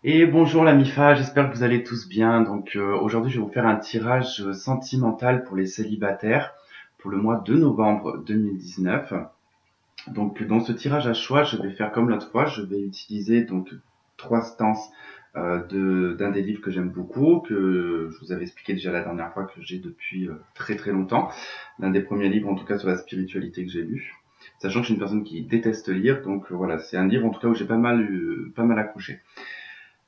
Et bonjour la MIFA, j'espère que vous allez tous bien. Aujourd'hui je vais vous faire un tirage sentimental pour les célibataires pour le mois de novembre 2019. Donc dans ce tirage à choix, je vais faire comme l'autre fois, je vais utiliser donc trois stances d'un des livres que j'aime beaucoup, que je vous avais expliqué déjà la dernière fois, que j'ai depuis très très longtemps. L'un des premiers livres en tout cas sur la spiritualité que j'ai lu. Sachant que je suis une personne qui déteste lire, voilà, c'est un livre en tout cas où j'ai pas mal accroché.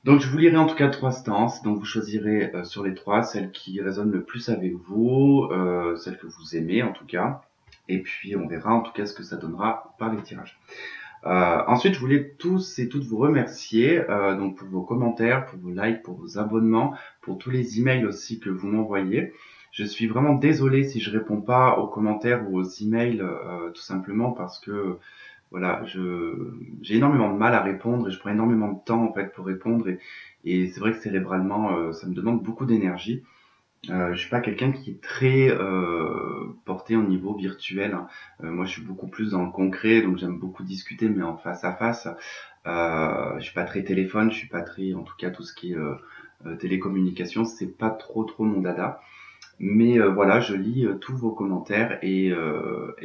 Donc je vous lirai en tout cas trois stances, donc vous choisirez sur les trois celle qui résonne le plus avec vous, celle que vous aimez en tout cas, et puis on verra en tout cas ce que ça donnera par les tirages. Ensuite je voulais tous et toutes vous remercier donc pour vos commentaires, pour vos likes, pour vos abonnements, pour tous les emails aussi que vous m'envoyez. Je suis vraiment désolé si je réponds pas aux commentaires ou aux emails tout simplement parce que voilà, j'ai énormément de mal à répondre et je prends énormément de temps en fait pour répondre et c'est vrai que cérébralement ça me demande beaucoup d'énergie. Je suis pas quelqu'un qui est très porté au niveau virtuel, hein. Moi je suis beaucoup plus dans le concret, donc j'aime beaucoup discuter mais en face à face. Je suis pas très téléphone, je suis pas très, en tout cas tout ce qui est télécommunication, c'est pas trop mon dada. Mais voilà, je lis tous vos commentaires et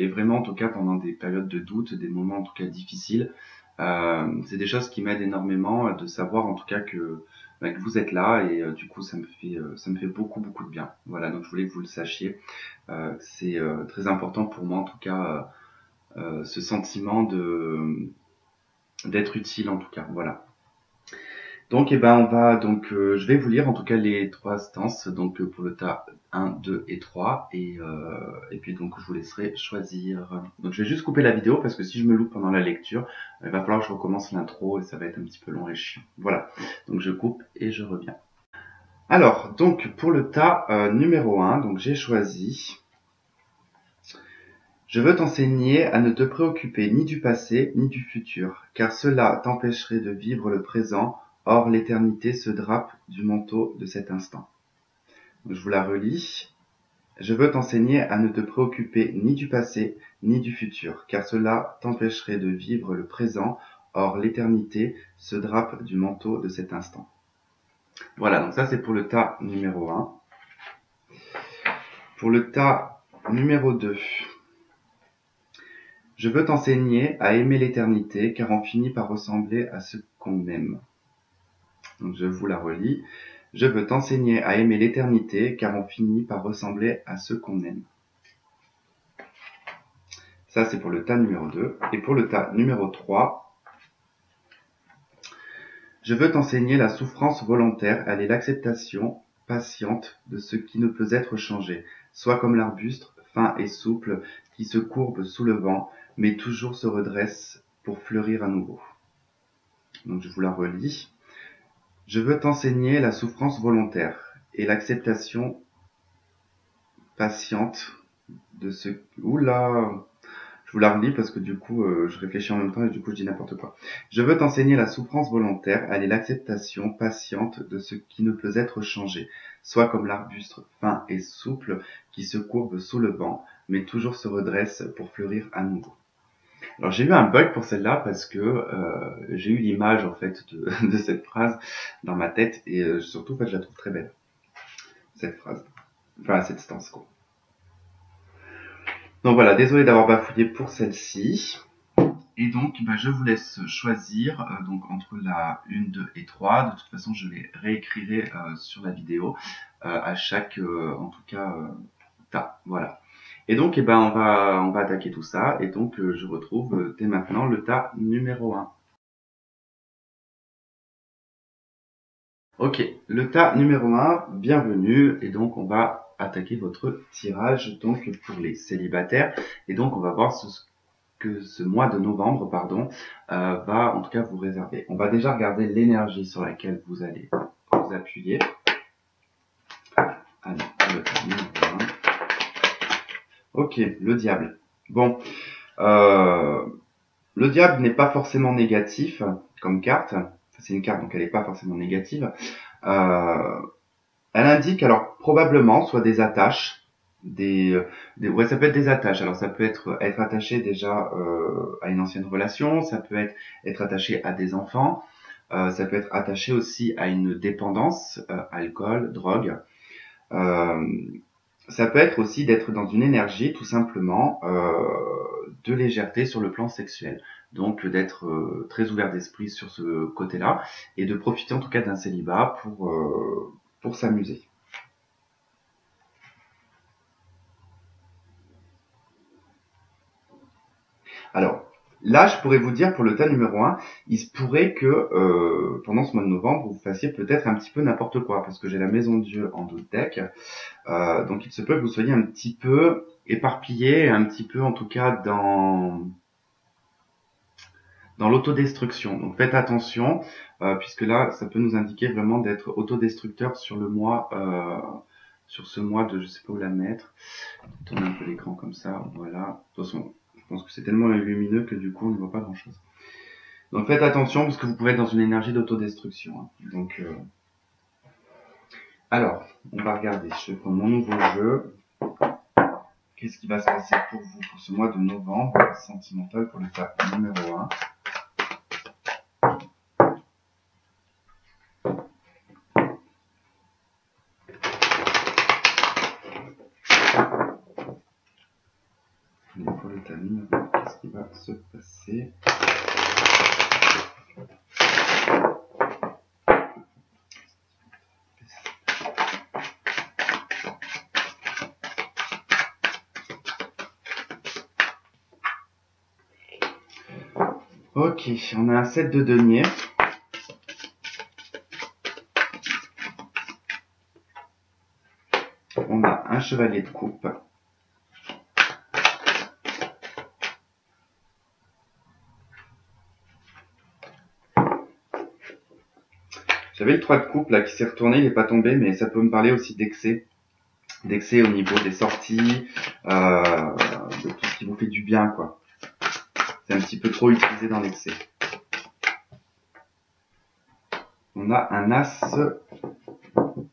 vraiment en tout cas pendant des périodes de doute, des moments en tout cas difficiles, c'est des choses qui m'aident énormément de savoir en tout cas que vous êtes là et du coup ça me fait beaucoup de bien. Voilà, donc je voulais que vous le sachiez. C'est très important pour moi en tout cas ce sentiment de d'être utile en tout cas. Voilà. Donc, je vais vous lire en tout cas les trois stances, donc pour le tas 1, 2 et 3, et puis donc je vous laisserai choisir. Donc je vais juste couper la vidéo parce que si je me loupe pendant la lecture, il va falloir que je recommence l'intro et ça va être un petit peu long et chiant. Voilà, donc je coupe et je reviens. Alors, donc pour le tas numéro 1, donc j'ai choisi. Je veux t'enseigner à ne te préoccuper ni du passé ni du futur, car cela t'empêcherait de vivre le présent. Or, l'éternité se drape du manteau de cet instant. Je vous la relis. Je veux t'enseigner à ne te préoccuper ni du passé ni du futur, car cela t'empêcherait de vivre le présent. Or, l'éternité se drape du manteau de cet instant. Voilà, donc ça c'est pour le tas numéro 1. Pour le tas numéro 2. Je veux t'enseigner à aimer l'éternité, car on finit par ressembler à ce qu'on aime. Donc je vous la relis. Je veux t'enseigner à aimer l'éternité, car on finit par ressembler à ce qu'on aime. Ça, c'est pour le tas numéro 2. Et pour le tas numéro 3, je veux t'enseigner la souffrance volontaire, elle est l'acceptation patiente de ce qui ne peut être changé, soit comme l'arbuste, fin et souple, qui se courbe sous le vent, mais toujours se redresse pour fleurir à nouveau. Donc je vous la relis. Je veux t'enseigner la souffrance volontaire et l'acceptation patiente de ce... Oula! Je vous la relis parce que du coup, je réfléchis en même temps et du coup, je dis n'importe quoi. Je veux t'enseigner la souffrance volontaire, elle est l'acceptation patiente de ce qui ne peut être changé, soit comme l'arbuste fin et souple qui se courbe sous le vent, mais toujours se redresse pour fleurir à nouveau. Alors j'ai eu un bug pour celle-là parce que j'ai eu l'image en fait de cette phrase dans ma tête et surtout en fait je la trouve très belle cette phrase, enfin cette stance quoi. Donc voilà, désolé d'avoir bafouillé pour celle-ci. Et donc je vous laisse choisir donc entre la 1, 2 et 3. De toute façon je les réécrirai sur la vidéo à chaque en tout cas tas. Voilà. Et donc on va attaquer tout ça et donc je retrouve dès maintenant le tas numéro 1. Ok, le tas numéro 1, bienvenue, et donc on va attaquer votre tirage donc pour les célibataires, et donc on va voir ce que ce mois de novembre, va en tout cas vous réserver. On va déjà regarder l'énergie sur laquelle vous allez vous appuyer. Allez, le tas numéro 1. Ok, le diable. Bon, le diable n'est pas forcément négatif comme carte, c'est une carte donc elle n'est pas forcément négative. Elle indique alors probablement soit des attaches, ouais ça peut être des attaches. Alors ça peut être attaché déjà à une ancienne relation, ça peut être attaché à des enfants, Ça peut être attaché aussi à une dépendance, alcool, drogue. Euh, Ça peut être aussi d'être dans une énergie tout simplement de légèreté sur le plan sexuel. Donc d'être très ouvert d'esprit sur ce côté-là et de profiter en tout cas d'un célibat pour s'amuser. Alors, là, je pourrais vous dire pour le tas numéro un, il se pourrait que pendant ce mois de novembre, vous fassiez peut-être un petit peu n'importe quoi, parce que j'ai la maison de Dieu en dos de deck. Donc il se peut que vous soyez un petit peu éparpillé, un petit peu en tout cas dans l'autodestruction. Donc faites attention, puisque là, ça peut nous indiquer vraiment d'être autodestructeur sur le mois, sur ce mois de, je sais pas où la mettre. Tourne un peu l'écran comme ça, voilà. De toute façon, je pense que c'est tellement lumineux que du coup, on ne voit pas grand-chose. Donc faites attention, parce que vous pouvez être dans une énergie d'autodestruction. Hein. Donc, alors, on va regarder. Je vais prendre mon nouveau jeu. Qu'est-ce qui va se passer pour vous pour ce mois de novembre sentimental pour le tas numéro 1? Et pour le tas numéro 1, qu'est-ce qui va se passer? Ok, on a un 7 de denier. On a un chevalier de coupe. J'avais le 3 de coupe là qui s'est retourné, il n'est pas tombé, mais ça peut me parler aussi d'excès. D'excès au niveau des sorties, de tout ce qui vous fait du bien, quoi. C'est un petit peu trop utilisé dans l'excès. On a un as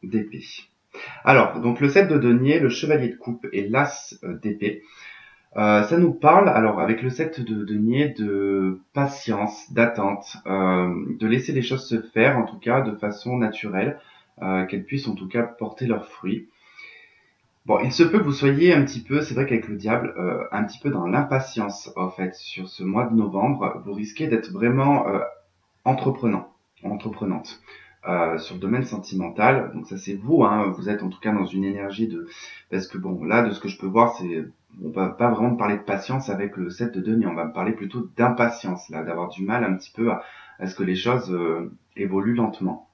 d'épée. Alors, donc le 7 de denier, le chevalier de coupe et l'as d'épée. Ça nous parle, alors avec le 7 de denier, de patience, d'attente, de laisser les choses se faire, en tout cas de façon naturelle, qu'elles puissent en tout cas porter leurs fruits. Bon, il se peut que vous soyez un petit peu, c'est vrai qu'avec le diable, un petit peu dans l'impatience en fait sur ce mois de novembre. Vous risquez d'être vraiment entreprenante sur le domaine sentimental. Donc ça c'est vous, hein, vous êtes en tout cas dans une énergie de, parce que bon là de ce que je peux voir c'est, on va pas vraiment parler de patience avec le 7 de denier, on va parler plutôt d'impatience là, d'avoir du mal un petit peu à ce que les choses évoluent lentement.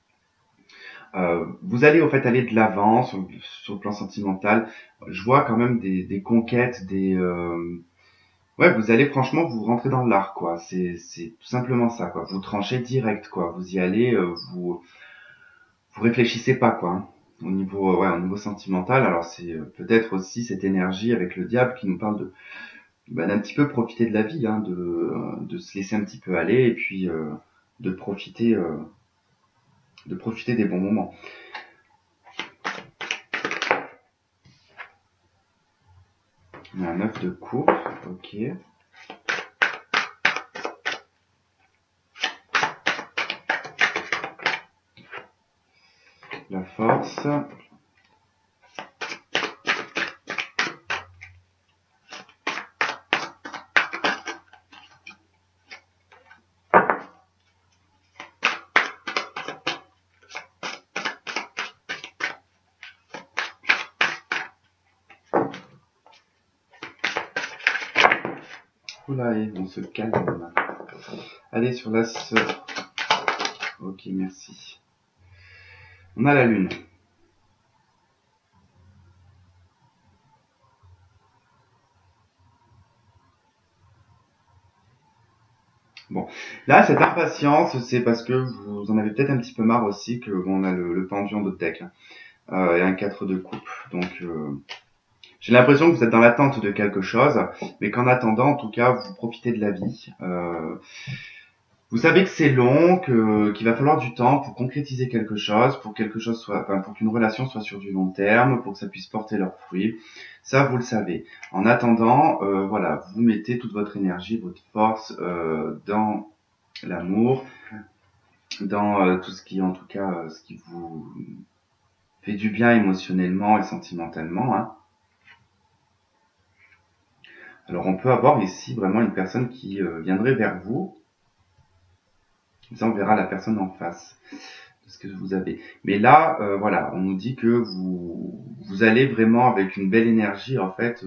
Vous allez au fait aller de l'avant sur le plan sentimental. Je vois quand même des conquêtes, ouais, vous allez franchement vous rentrez dans l'art quoi. C'est tout simplement ça quoi. Vous tranchez direct quoi. Vous y allez, vous réfléchissez pas quoi. Hein. Au niveau ouais, au niveau sentimental. Alors c'est peut-être aussi cette énergie avec le diable qui nous parle de d'un petit peu profiter de la vie, hein, de se laisser un petit peu aller et puis de profiter des bons moments. On a un 9 de coupe, ok. La force. Oula, on se calme. Allez, sur l'as. Ok, merci. On a la lune. Bon, là, cette impatience, c'est parce que vous en avez peut-être un petit peu marre aussi que bon, on a le pendu en dos de deck. Et un 4 de coupe. Donc, j'ai l'impression que vous êtes dans l'attente de quelque chose, mais qu'en attendant, en tout cas, vous profitez de la vie. Vous savez que c'est long, qu'il va falloir du temps pour concrétiser quelque chose, pour que quelque chose soit, enfin, pour qu'une relation soit sur du long terme, pour que ça puisse porter leurs fruits. Ça, vous le savez. En attendant, voilà, vous mettez toute votre énergie, votre force dans l'amour. dans tout ce qui, en tout cas, ce qui vous fait du bien émotionnellement et sentimentalement, hein. Alors on peut avoir ici vraiment une personne qui viendrait vers vous, ça on verra la personne en face de ce que vous avez. Mais là, voilà, on nous dit que vous allez vraiment avec une belle énergie, en fait,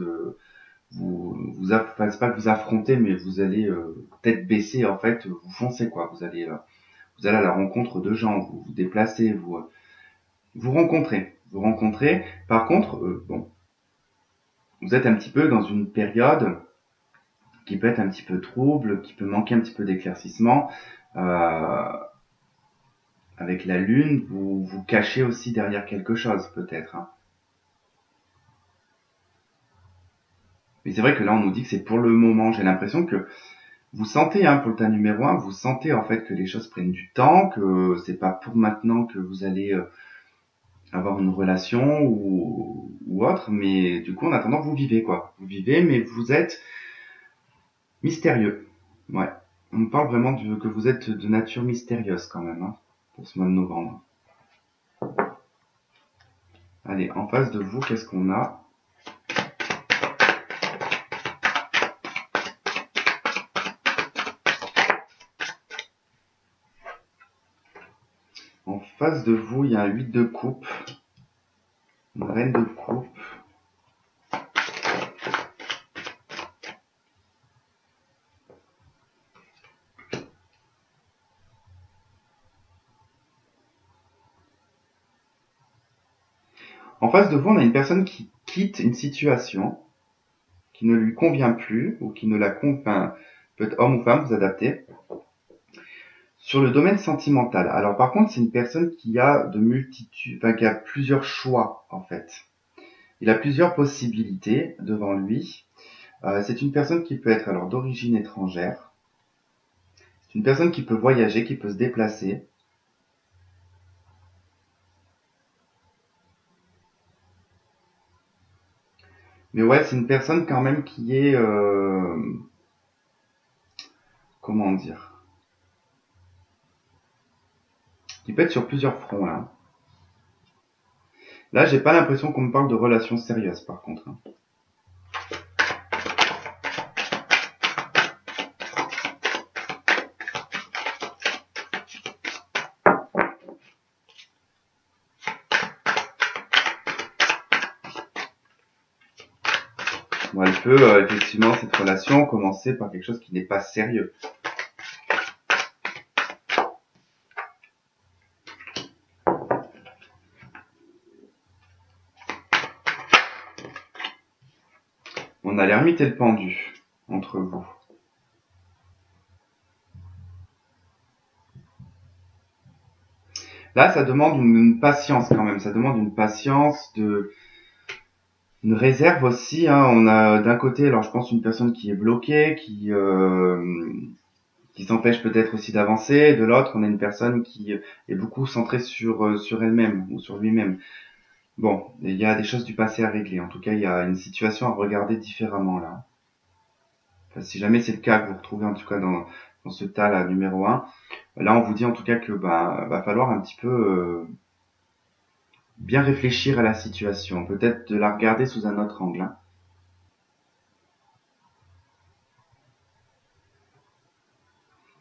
enfin, c'est pas que vous affrontez, mais vous allez tête baissée, en fait, vous foncez quoi. Vous allez à la rencontre de gens, vous vous déplacez, vous rencontrez, vous rencontrez. Par contre, bon, vous êtes un petit peu dans une période qui peut être un petit peu trouble, qui peut manquer un petit peu d'éclaircissement. Avec la lune, vous vous cachez aussi derrière quelque chose, peut-être, hein. Mais c'est vrai que là, on nous dit que c'est pour le moment. J'ai l'impression que vous sentez, hein, pour le tas numéro 1, vous sentez en fait que les choses prennent du temps, que c'est pas pour maintenant que vous allez avoir une relation ou autre, mais du coup, en attendant, vous vivez, quoi. Vous vivez, mais vous êtes mystérieux. Ouais. On me parle vraiment que vous êtes de nature mystérieuse quand même, hein, pour ce mois de novembre. Allez, en face de vous, qu'est-ce qu'on a? En face de vous, il y a un 8 de coupe, une reine de coupe. En face de vous, on a une personne qui quitte une situation qui ne lui convient plus ou qui ne la convainc, peut être homme ou femme, vous adaptez. Sur le domaine sentimental. Alors par contre, c'est une personne qui a qui a plusieurs choix en fait. Il a plusieurs possibilités devant lui. C'est une personne qui peut être alors d'origine étrangère. C'est une personne qui peut voyager, qui peut se déplacer. Mais ouais, c'est une personne quand même qui est, comment dire, qui peut être sur plusieurs fronts là. Là, j'ai pas l'impression qu'on me parle de relations sérieuses par contre, hein. Bon, elle peut effectivement cette relation commencer par quelque chose qui n'est pas sérieux. On a l'ermite et le pendu entre vous. Là, ça demande une patience quand même. Ça demande une patience, une réserve aussi, hein. On a d'un côté, alors je pense une personne qui est bloquée, qui s'empêche peut-être aussi d'avancer. De l'autre, on a une personne qui est beaucoup centrée sur elle-même ou sur lui-même. Bon, il y a des choses du passé à régler. En tout cas, il y a une situation à regarder différemment là. Enfin, si jamais c'est le cas que vous retrouvez en tout cas dans ce tas là numéro 1, là on vous dit en tout cas que va falloir un petit peu bien réfléchir à la situation, peut-être de la regarder sous un autre angle, hein.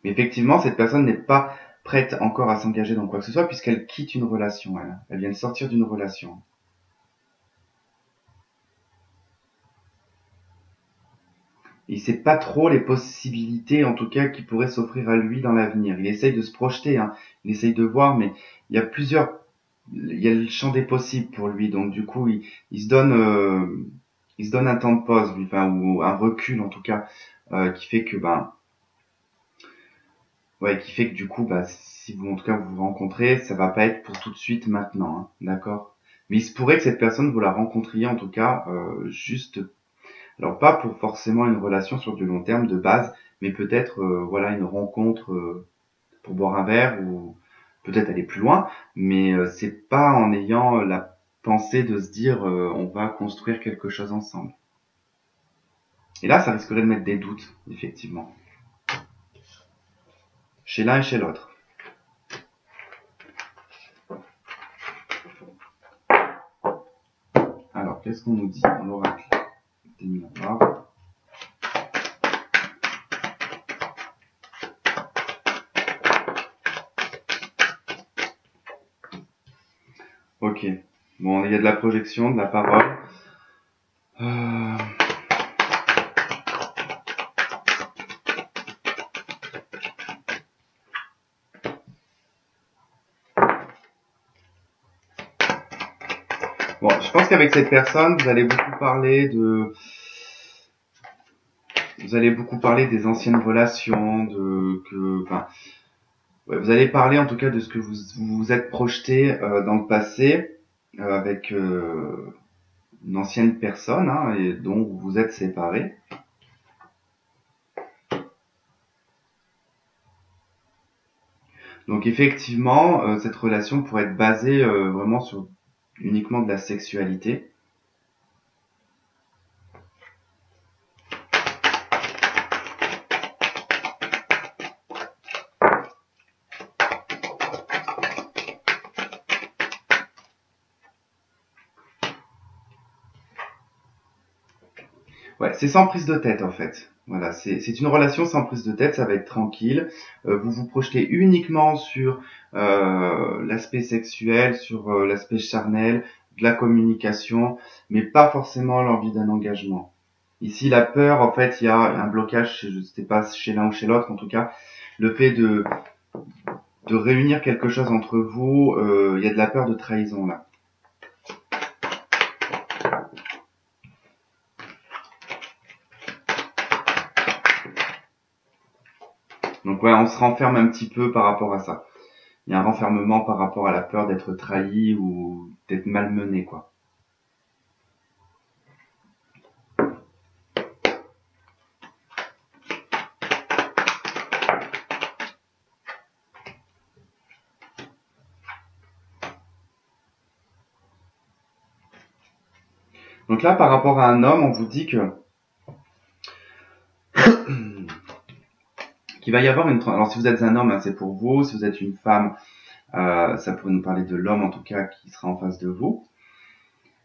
Mais effectivement, cette personne n'est pas prête encore à s'engager dans quoi que ce soit puisqu'elle quitte une relation. Elle vient de sortir d'une relation. Il sait pas trop les possibilités, en tout cas, qui pourraient s'offrir à lui dans l'avenir. Il essaye de se projeter, hein. Il essaye de voir, mais il y a il y a le champ des possibles pour lui. Donc du coup, il se donne un temps de pause, lui, enfin, ou un recul en tout cas, qui fait que ouais, qui fait que du coup, si vous en tout cas vous vous rencontrez, ça va pas être pour tout de suite maintenant, hein, d'accord. Mais il se pourrait que cette personne vous la rencontriez en tout cas juste, alors pas pour forcément une relation sur du long terme de base, mais peut-être voilà une rencontre pour boire un verre ou peut-être aller plus loin, mais c'est pas en ayant la pensée de se dire on va construire quelque chose ensemble. Et là, ça risquerait de mettre des doutes, effectivement, chez l'un et chez l'autre. qu'est-ce qu'on nous dit dans l'oracle des miroirs? Ok. Bon, il y a de la projection, de la parole. Bon, je pense qu'avec cette personne, vous allez beaucoup parler des anciennes relations, ouais, vous allez parler en tout cas de ce que vous êtes projeté dans le passé avec une ancienne personne hein, et dont vous vous êtes séparés. Donc effectivement, cette relation pourrait être basée vraiment sur uniquement de la sexualité. Ouais, c'est sans prise de tête en fait. Voilà, c'est une relation sans prise de tête, ça va être tranquille. Vous vous projetez uniquement sur l'aspect sexuel, sur l'aspect charnel, de la communication, mais pas forcément l'envie d'un engagement. Ici, la peur, en fait, il y a un blocage, je ne sais pas chez l'un ou chez l'autre, en tout cas, le fait de réunir quelque chose entre vous, il y a de la peur de trahison là. Donc ouais, on se renferme un petit peu par rapport à ça. Il y a un renfermement par rapport à la peur d'être trahi ou d'être malmené, quoi. Donc là, par rapport à un homme, on vous dit que qu'il va y avoir une... Alors si vous êtes un homme, hein, c'est pour vous. Si vous êtes une femme, ça pourrait nous parler de l'homme, en tout cas, qui sera en face de vous.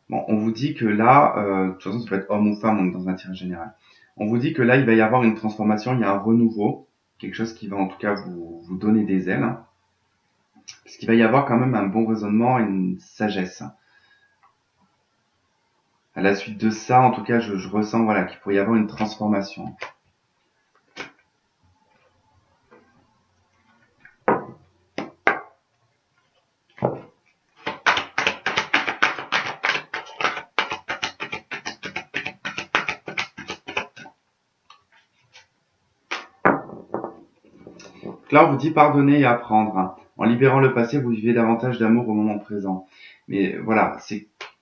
Bon, on vous dit que là, de toute façon, ça peut être homme ou femme, on est dans un tirage général. On vous dit que là, il va y avoir une transformation, il y a un renouveau, quelque chose qui va en tout cas vous donner des ailes. Hein, parce qu'il va y avoir quand même un bon raisonnement et une sagesse. À la suite de ça, en tout cas, je ressens voilà, qu'il pourrait y avoir une transformation. Donc là, on vous dit pardonner et apprendre. Hein. En libérant le passé, vous vivez davantage d'amour au moment présent. Mais voilà,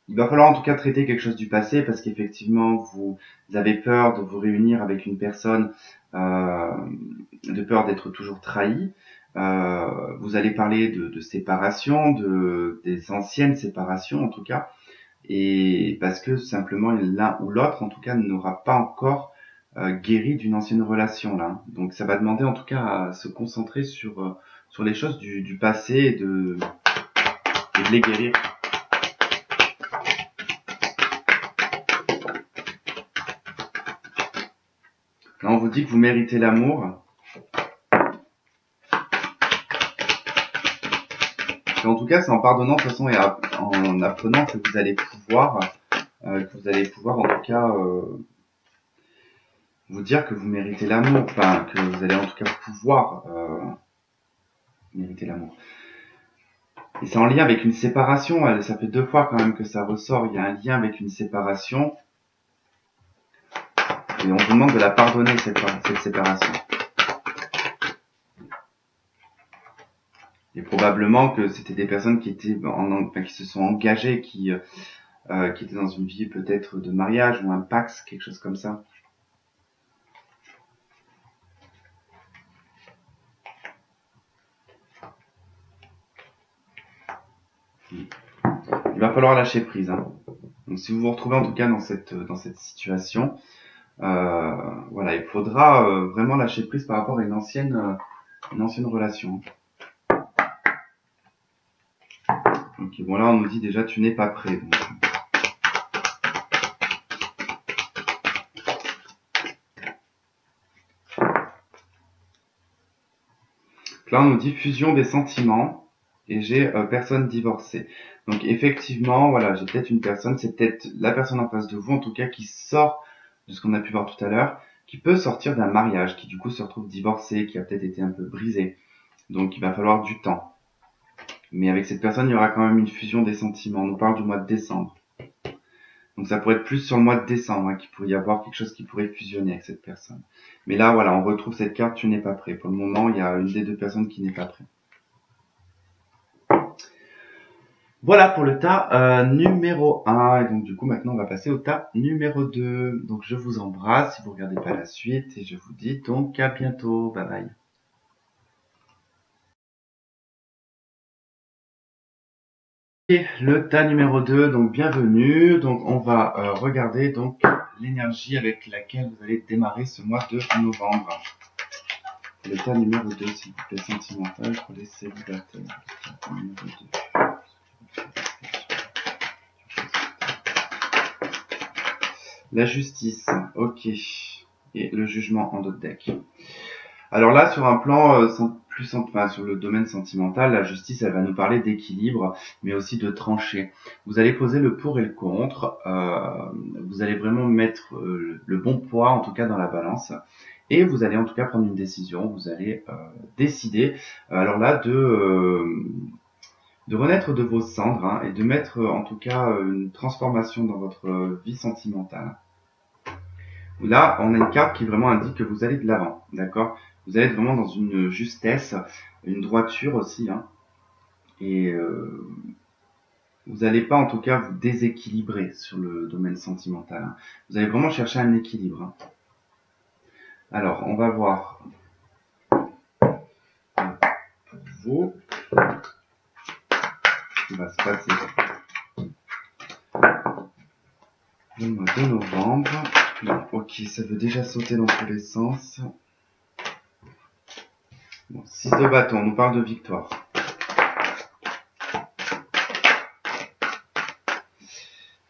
il va falloir en tout cas traiter quelque chose du passé parce qu'effectivement, vous avez peur de vous réunir avec une personne, de peur d'être toujours trahi. Vous allez parler de séparation, des anciennes séparations en tout cas, et parce que simplement l'un ou l'autre en tout cas n'aura pas encore guéri d'une ancienne relation là. Donc ça va demander en tout cas à se concentrer sur les choses du passé et de les guérir. Là on vous dit que vous méritez l'amour. Et en tout cas, c'est en pardonnant de toute façon et en apprenant que vous allez pouvoir en tout cas vous dire que vous méritez l'amour, enfin que vous allez en tout cas pouvoir mériter l'amour. Et c'est en lien avec une séparation, ça fait 2 fois quand même que ça ressort, il y a un lien avec une séparation. Et on vous demande de la pardonner cette séparation. Et probablement que c'était des personnes qui étaient qui se sont engagées, qui étaient dans une vie peut-être de mariage ou un pax, quelque chose comme ça. Il va falloir lâcher prise. Hein. Donc si vous vous retrouvez en tout cas dans cette situation, voilà, il faudra vraiment lâcher prise par rapport à une ancienne relation. Ok, bon là on nous dit déjà tu n'es pas prêt. Donc. Là, on nous dit fusion des sentiments et j'ai personne divorcée. Donc effectivement, voilà, j'ai peut-être une personne, c'est peut-être la personne en face de vous, en tout cas, qui sort de ce qu'on a pu voir tout à l'heure, qui peut sortir d'un mariage, qui du coup se retrouve divorcé, qui a peut-être été un peu brisé. Donc il va falloir du temps. Mais avec cette personne, il y aura quand même une fusion des sentiments. On nous parle du mois de décembre. Donc ça pourrait être plus sur le mois de décembre, hein, qu'il pourrait y avoir quelque chose qui pourrait fusionner avec cette personne. Mais là, voilà, on retrouve cette carte, tu n'es pas prêt. Pour le moment, il y a une des deux personnes qui n'est pas prête. Voilà pour le tas numéro 1. Et donc du coup, maintenant, on va passer au tas numéro 2. Donc je vous embrasse si vous ne regardez pas la suite. Et je vous dis donc à bientôt. Bye bye. Et le tas numéro 2, donc bienvenue. Donc on va regarder donc l'énergie avec laquelle vous allez démarrer ce mois de novembre. Le tas numéro 2, s'il vous plaît, sentimental pour les célibataires. Numéro 2. La justice, ok. Et le jugement en d'autres decks. Alors là, sur un plan sur le domaine sentimental, la justice, elle va nous parler d'équilibre, mais aussi de trancher. Vous allez poser le pour et le contre. Vous allez vraiment mettre le bon poids, en tout cas, dans la balance. Et vous allez en tout cas prendre une décision. Vous allez décider, alors là, de renaître de vos cendres, hein, et de mettre en tout cas une transformation dans votre vie sentimentale. Là, on a une carte qui vraiment indique que vous allez de l'avant, d'accord? Vous allez être vraiment dans une justesse, une droiture aussi, hein, et vous n'allez pas en tout cas vous déséquilibrer sur le domaine sentimental, hein. Vous allez vraiment chercher un équilibre, hein. Alors, on va voir pour vous ce qui va se passer le mois de novembre. Non, ok, ça veut déjà sauter dans tous les sens. Bon, 6 de bâton, on nous parle de victoire.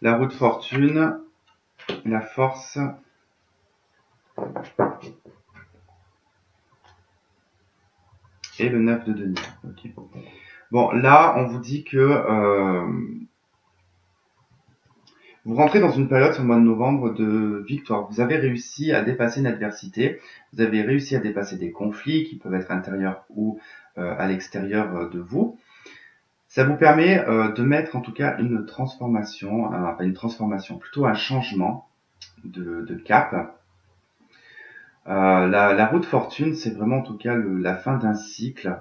La roue de fortune, la force, et le 9 de denier. Okay. Bon, là, on vous dit que vous rentrez dans une période sur le mois de novembre de victoire. Vous avez réussi à dépasser une adversité. Vous avez réussi à dépasser des conflits qui peuvent être intérieurs ou à l'extérieur de vous. Ça vous permet de mettre en tout cas une transformation, plutôt un changement de cap. La roue de fortune, c'est vraiment en tout cas la fin d'un cycle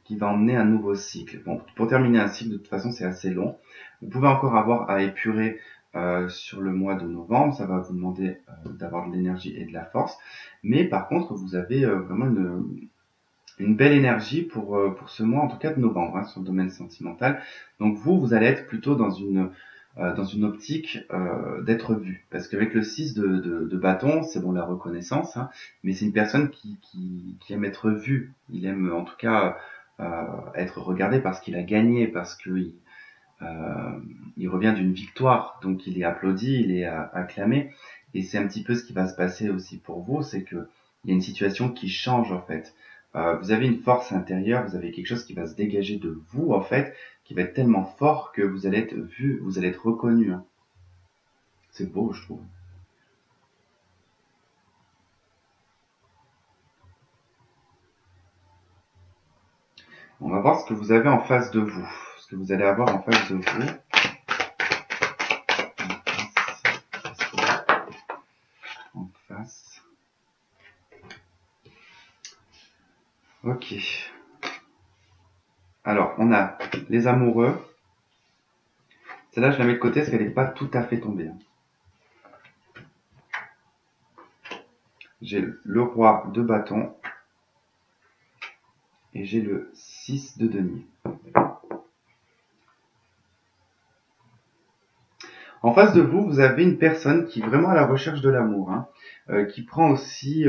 qui va emmener un nouveau cycle. Bon, pour terminer un cycle, de toute façon, c'est assez long. Vous pouvez encore avoir à épurer sur le mois de novembre. Ça va vous demander d'avoir de l'énergie et de la force. Mais par contre, vous avez vraiment une belle énergie pour ce mois, en tout cas de novembre, hein, sur le domaine sentimental. Donc vous allez être plutôt dans une optique d'être vu. Parce qu'avec le 6 de bâton, c'est bon la reconnaissance, hein, mais c'est une personne qui aime être vue. Il aime en tout cas être regardé parce qu'il a gagné, parce qu'il il revient d'une victoire, donc il est applaudi, il est acclamé. Et c'est un petit peu ce qui va se passer aussi pour vous, c'est que il y a une situation qui change en fait. Vous avez une force intérieure, vous avez quelque chose qui va se dégager de vous en fait, qui va être tellement fort que vous allez être vu, vous allez être reconnu, hein. C'est beau, je trouve. On va voir ce que vous avez en face de vous, ce que vous allez avoir en face de vous. En face. Ok. Alors, on a les amoureux. Celle-là, je la mets de côté parce qu'elle n'est pas tout à fait tombée. J'ai le roi de bâton et j'ai le 6 de denier. En face de vous, vous avez une personne qui est vraiment à la recherche de l'amour, hein, qui prend aussi,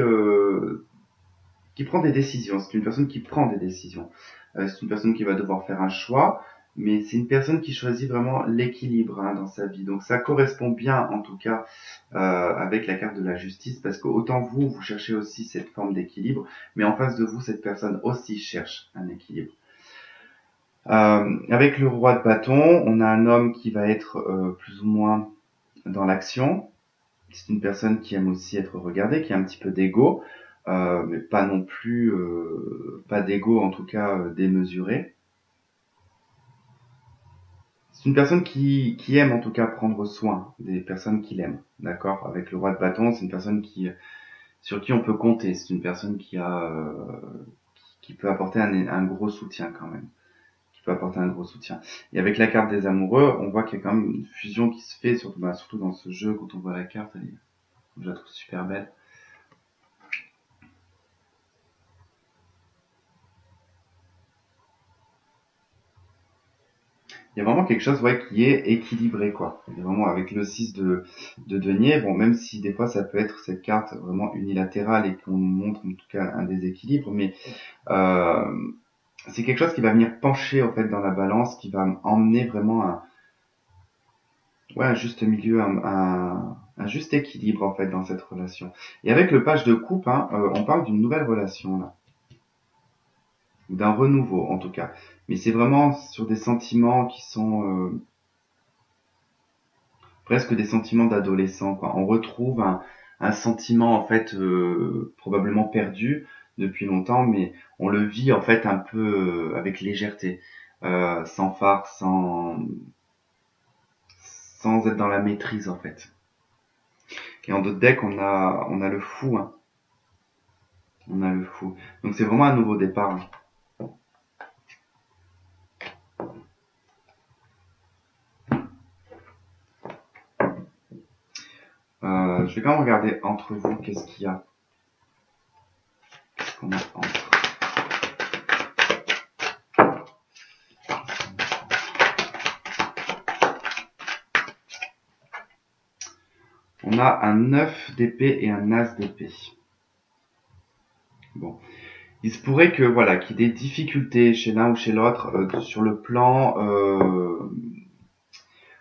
qui prend des décisions. C'est une personne qui prend des décisions. C'est une personne qui va devoir faire un choix. mais c'est une personne qui choisit vraiment l'équilibre hein, dans sa vie. Donc ça correspond bien en tout cas avec la carte de la justice, parce que autant vous, vous cherchez aussi cette forme d'équilibre, mais en face de vous, cette personne aussi cherche un équilibre. Avec le roi de bâton, on a un homme qui va être plus ou moins dans l'action. C'est une personne qui aime aussi être regardée, qui a un petit peu d'ego, mais pas non plus, pas d'ego en tout cas démesuré. C'est une personne qui aime en tout cas prendre soin des personnes qu'il aime, d'accord. Avec le roi de bâton, c'est une personne sur qui on peut compter. C'est une personne qui peut apporter un gros soutien quand même. Qui peut apporter un gros soutien. Et avec la carte des amoureux, on voit qu'il y a quand même une fusion qui se fait, surtout dans ce jeu, quand on voit la carte, je la trouve super belle. Il y a vraiment quelque chose qui est équilibré, quoi. Il y a vraiment avec le 6 de denier, bon, même si des fois ça peut être cette carte vraiment unilatérale et qu'on montre en tout cas un déséquilibre, mais c'est quelque chose qui va venir pencher en fait dans la balance, qui va emmener vraiment un juste milieu, un juste équilibre en fait dans cette relation. Et avec le page de coupe, hein, on parle d'une nouvelle relation là, ou d'un renouveau en tout cas. Mais c'est vraiment sur des sentiments qui sont presque des sentiments d'adolescent, quoi. On retrouve un sentiment en fait probablement perdu depuis longtemps, mais on le vit en fait un peu avec légèreté, sans phare, sans être dans la maîtrise en fait. Et en d'autres decks, on a le fou, hein. On a le fou. Donc c'est vraiment un nouveau départ, hein. Je vais quand même regarder entre vous, qu'est-ce qu'il y a. Qu'est-ce qu'on a entre. On a un 9 d'épée et un as d'épée. Bon. Il se pourrait que voilà, qu'il y ait des difficultés chez l'un ou chez l'autre sur le plan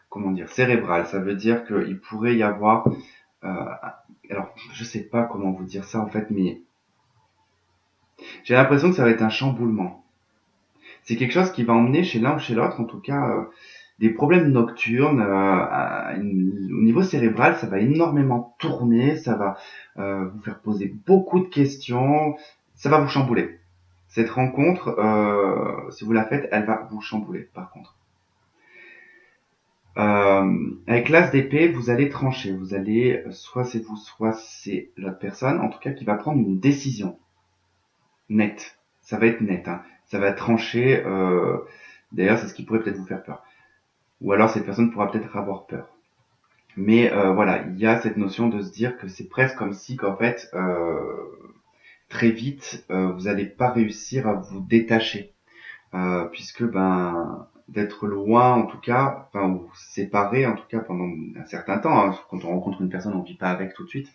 comment dire cérébral. Ça veut dire qu'il pourrait y avoir alors je sais pas comment vous dire ça en fait, mais j'ai l'impression que ça va être un chamboulement. C'est quelque chose qui va emmener chez l'un ou chez l'autre, en tout cas, des problèmes nocturnes. Au niveau cérébral, ça va énormément tourner, ça va vous faire poser beaucoup de questions, ça va vous chambouler. Cette rencontre, si vous la faites, elle va vous chambouler, par contre. Avec l'as d'épée, vous allez trancher. Vous allez, soit c'est vous, soit c'est l'autre personne, en tout cas, qui va prendre une décision nette. Ça va être net, hein. Ça va trancher. D'ailleurs, c'est ce qui pourrait peut-être vous faire peur. Ou alors, cette personne pourra peut-être avoir peur. Mais voilà, il y a cette notion de se dire que c'est presque comme si, qu'en fait, très vite, vous n'allez pas réussir à vous détacher. Puisque d'être loin en tout cas, ou séparé en tout cas pendant un certain temps, hein, quand on rencontre une personne on vit pas avec tout de suite,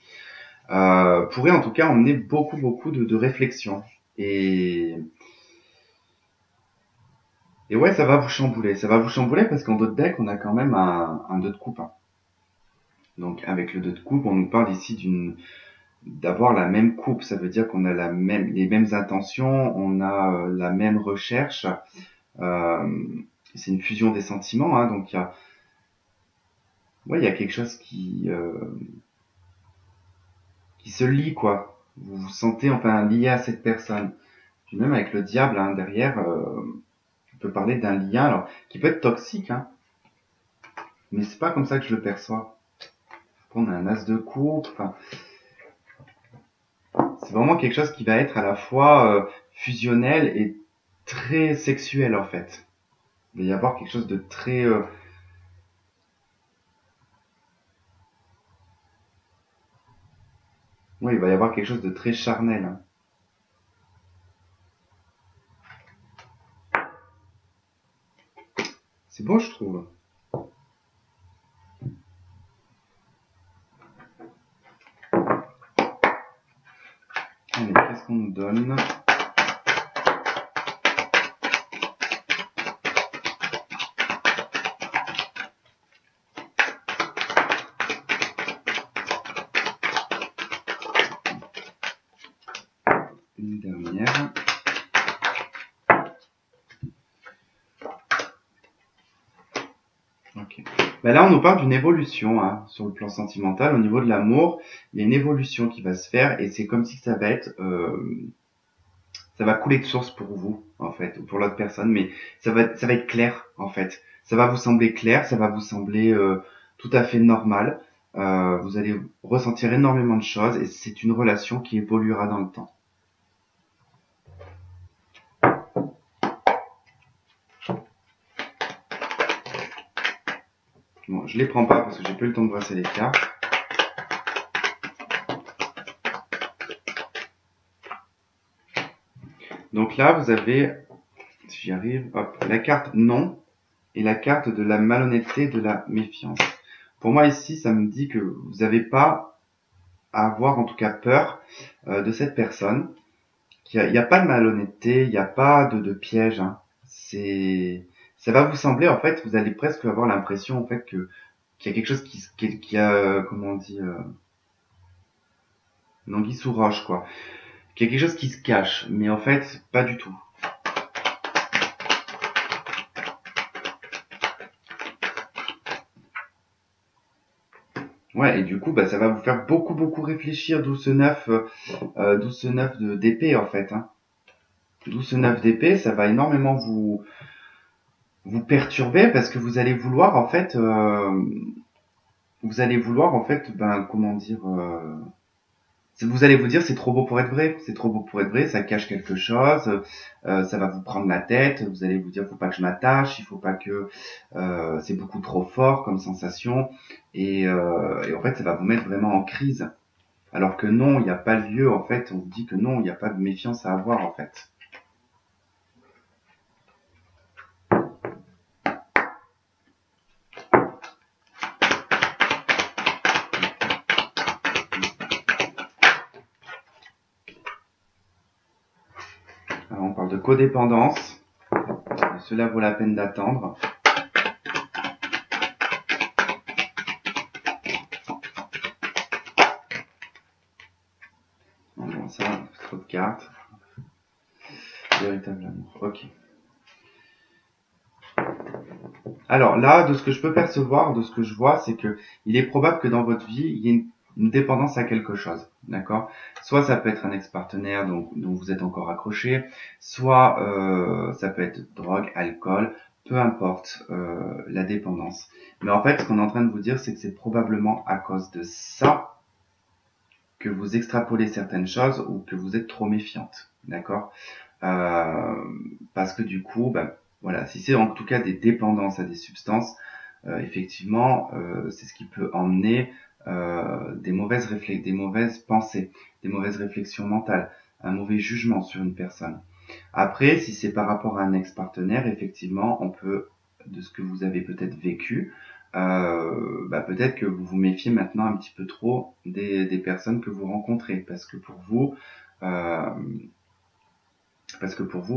pourrait en tout cas emmener beaucoup de réflexion et ouais, ça va vous chambouler parce qu'en 2 de deck on a quand même un 2 de coupe, hein. Donc avec le 2 de coupe on nous parle ici d'avoir la même coupe, ça veut dire qu'on a les mêmes intentions, on a la même recherche. C'est une fusion des sentiments, hein, donc il y a quelque chose qui se lie, quoi. Vous vous sentez enfin lié à cette personne. Puis même avec le diable hein, derrière, on peut parler d'un lien alors qui peut être toxique, hein, mais c'est pas comme ça que je le perçois. On a un as de coupe, enfin, c'est vraiment quelque chose qui va être à la fois fusionnel et très sexuel en fait. Il va y avoir quelque chose de très oui, il va y avoir quelque chose de très charnel, hein. C'est beau, je trouve. Allez, qu'est-ce qu'on nous donne? Une dernière. Ok. Ben là, on nous parle d'une évolution hein, sur le plan sentimental. Au niveau de l'amour, il y a une évolution qui va se faire et c'est comme si ça va être, ça va couler de source pour vous en fait, ou pour l'autre personne, mais ça va être clair en fait. Ça va vous sembler clair, ça va vous sembler tout à fait normal. Vous allez ressentir énormément de choses et c'est une relation qui évoluera dans le temps. Bon, je les prends pas parce que j'ai pas eu le temps de brasser les cartes. Donc là, vous avez, si j'y arrive, hop, la carte non et la carte de la malhonnêteté, de la méfiance. Pour moi ici, ça me dit que vous n'avez pas à avoir en tout cas peur de cette personne. Il n'y a pas de malhonnêteté, il n'y a pas de piège. Hein. Ça va vous sembler en fait, vous allez presque avoir l'impression en fait qu'il y a quelque chose qui a, comment on dit, une anguille sous roche quoi. Qu'il y a quelque chose qui se cache, mais en fait pas du tout. Ouais, et du coup, bah, ça va vous faire beaucoup réfléchir, d'où ce 9, d'épée en fait. Hein. D'où ce 9 d'épée, ça va énormément vous perturber parce que vous allez vouloir en fait, ben comment dire, vous allez vous dire c'est trop beau pour être vrai, c'est trop beau pour être vrai, ça cache quelque chose, ça va vous prendre la tête, vous allez vous dire faut pas que je m'attache, il faut pas que c'est beaucoup trop fort comme sensation et en fait ça va vous mettre vraiment en crise. Alors que non, il n'y a pas lieu en fait, on vous dit que non, il n'y a pas de méfiance à avoir en fait. Alors, on parle de codépendance, et cela vaut la peine d'attendre. Bon, ça, trop de cartes. Véritable amour, ok. Alors là, de ce que je peux percevoir, de ce que je vois, c'est que il est probable que dans votre vie, il y ait une dépendance à quelque chose, d'accord? Soit ça peut être un ex-partenaire dont vous êtes encore accroché, soit ça peut être drogue, alcool, peu importe la dépendance. Mais en fait, ce qu'on est en train de vous dire, c'est que c'est probablement à cause de ça que vous extrapolez certaines choses ou que vous êtes trop méfiante, d'accord? Parce que du coup, ben, voilà, si c'est en tout cas des dépendances à des substances, effectivement, c'est ce qui peut emmener des mauvaises pensées, des mauvaises réflexions mentales, un mauvais jugement sur une personne. Après, si c'est par rapport à un ex-partenaire, effectivement, on peut, de ce que vous avez peut-être vécu, bah peut-être que vous vous méfiez maintenant un petit peu trop des personnes que vous rencontrez, parce que pour vous,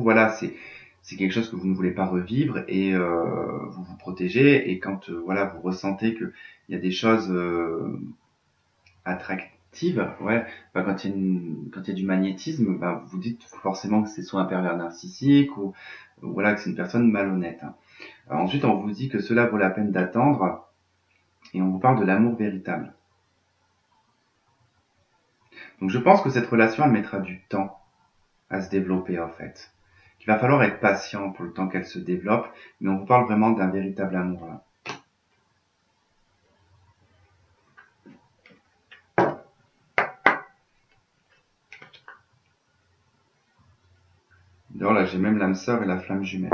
voilà, c'est quelque chose que vous ne voulez pas revivre et vous vous protégez. Et quand voilà, vous ressentez que il y a des choses attractives, ouais, bah, quand il y a du magnétisme, bah, vous dites forcément que c'est soit un pervers narcissique ou voilà que c'est une personne malhonnête. Hein. Alors, ensuite, on vous dit que cela vaut la peine d'attendre et on vous parle de l'amour véritable. Donc, je pense que cette relation, elle mettra du temps à se développer en fait. Il va falloir être patient pour le temps qu'elle se développe, mais on vous parle vraiment d'un véritable amour là. D'ailleurs là j'ai même l'âme sœur et la flamme jumelle.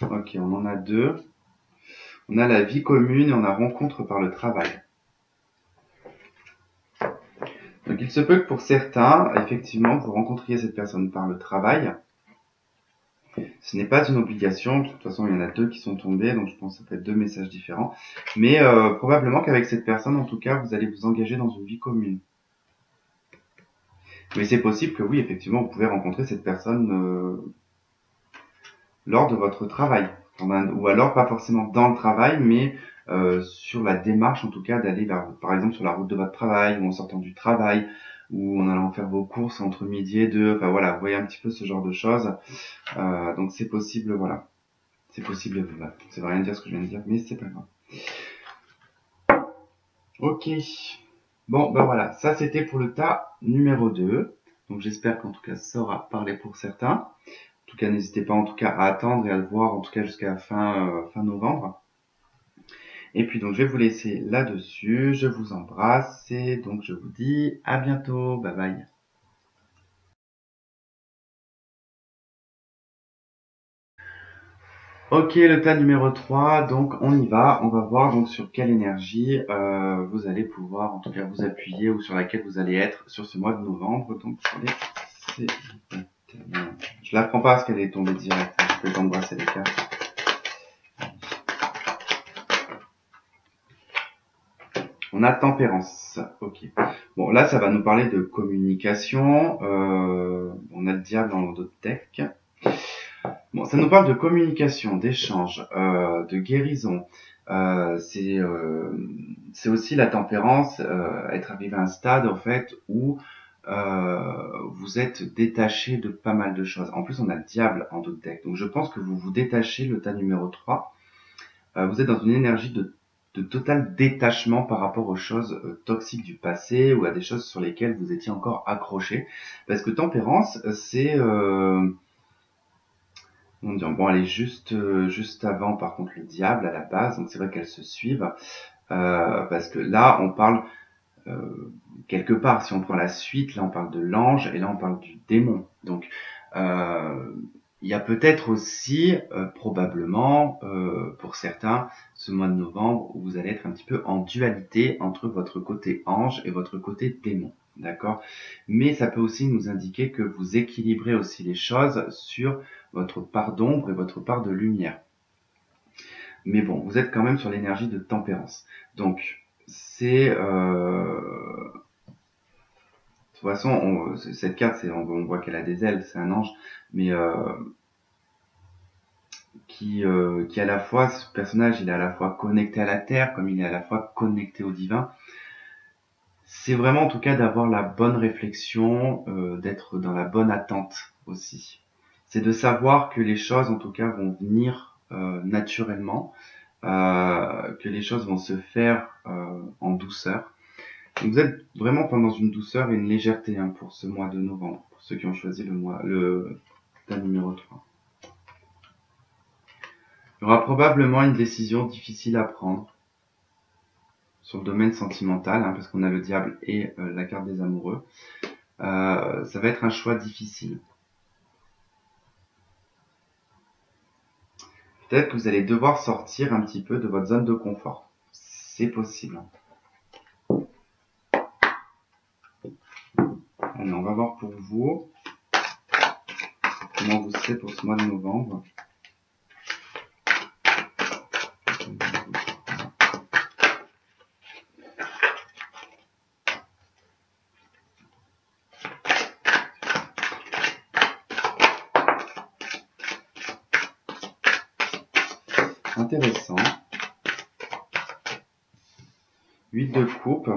Ok, on en a deux. On a la vie commune et on a rencontre par le travail. Donc il se peut que pour certains, effectivement, vous rencontriez cette personne par le travail. Ce n'est pas une obligation, de toute façon il y en a deux qui sont tombés, donc je pense que ça peut être deux messages différents. Mais probablement qu'avec cette personne, en tout cas, vous allez vous engager dans une vie commune. Mais c'est possible que oui, effectivement, vous pouvez rencontrer cette personne lors de votre travail. Ou alors pas forcément dans le travail, mais sur la démarche en tout cas d'aller par exemple sur la route de votre travail, ou en sortant du travail, ou en allant faire vos courses entre midi et deux. Enfin voilà, vous voyez un petit peu ce genre de choses. Donc c'est possible, voilà. C'est possible, voilà. Ça veut rien dire ce que je viens de dire, mais c'est pas grave. Ok. Bon, ben voilà, ça c'était pour le tas numéro 2. Donc j'espère qu'en tout cas ça aura parlé pour certains. En tout cas, n'hésitez pas en tout cas à attendre et à le voir en tout cas jusqu'à fin novembre. Et puis donc je vais vous laisser là-dessus. Je vous embrasse et donc je vous dis à bientôt. Bye bye. Ok, le tas numéro 3, donc on y va. On va voir donc sur quelle énergie vous allez pouvoir en tout cas vous appuyer ou sur laquelle vous allez être sur ce mois de novembre. Donc sur les célibataires. Je la prends pas parce qu'elle est tombée direct. Je peux t'embrasser les cartes. On a tempérance. Ok. Bon, là, ça va nous parler de communication. On a le diable dans notre deck. Bon, ça nous parle de communication, d'échange, de guérison. C'est aussi la tempérance, être arrivé à un stade en fait où vous êtes détaché de pas mal de choses. En plus, on a le diable en d'autres decks. Donc, je pense que vous vous détachez, le tas numéro 3. Vous êtes dans une énergie de total détachement par rapport aux choses toxiques du passé ou à des choses sur lesquelles vous étiez encore accroché. Parce que tempérance, c'est... bon, elle est juste avant, par contre, le diable à la base. Donc c'est vrai qu'elles se suivent. Parce que là, on parle... quelque part, si on prend la suite, là on parle de l'ange et là on parle du démon. Donc il y a peut-être aussi, probablement, pour certains, ce mois de novembre où vous allez être un petit peu en dualité entre votre côté ange et votre côté démon. D'accord? Mais ça peut aussi nous indiquer que vous équilibrez aussi les choses sur votre part d'ombre et votre part de lumière. Mais bon, vous êtes quand même sur l'énergie de tempérance. Donc, c'est... de toute façon, cette carte, on voit qu'elle a des ailes, c'est un ange, mais qui à la fois, ce personnage, il est à la fois connecté à la terre, comme il est à la fois connecté au divin. C'est vraiment en tout cas d'avoir la bonne réflexion, d'être dans la bonne attente aussi. C'est de savoir que les choses en tout cas vont venir naturellement, que les choses vont se faire en douceur. Donc vous êtes vraiment dans une douceur et une légèreté pour ce mois de novembre, pour ceux qui ont choisi le numéro 3. Il y aura probablement une décision difficile à prendre sur le domaine sentimental, parce qu'on a le diable et la carte des amoureux. Ça va être un choix difficile. Peut-être que vous allez devoir sortir un petit peu de votre zone de confort. C'est possible. Allez, on va voir pour vous comment vous serez pour ce mois de novembre. Intéressant. 8 de coupe,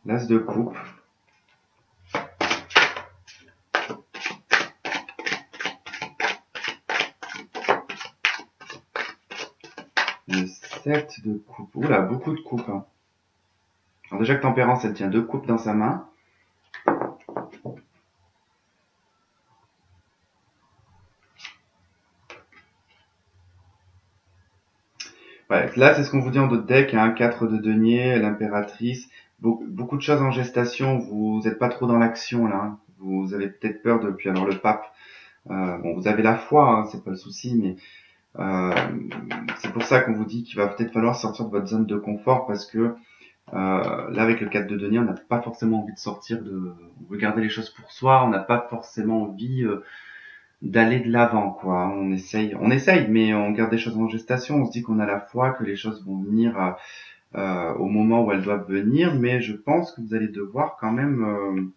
l'as de coupe. Le 7 de coupe. Oula, beaucoup de coupes. Alors déjà que Tempérance, elle tient 2 coupes dans sa main. Ouais, là, c'est ce qu'on vous dit en d'autres decks, 4 de denier, l'impératrice. Beaucoup de choses en gestation. Vous n'êtes pas trop dans l'action là. Vous avez peut-être peur de... Puis alors le pape. Bon, vous avez la foi, c'est pas le souci, mais c'est pour ça qu'on vous dit qu'il va peut-être falloir sortir de votre zone de confort parce que là, avec le 4 de denier, on n'a pas forcément envie de sortir de... On veut garder les choses pour soi, on n'a pas forcément envie d'aller de l'avant, quoi. On essaye, mais on garde des choses en gestation. On se dit qu'on a la foi, que les choses vont venir au moment où elles doivent venir, mais je pense que vous allez devoir quand même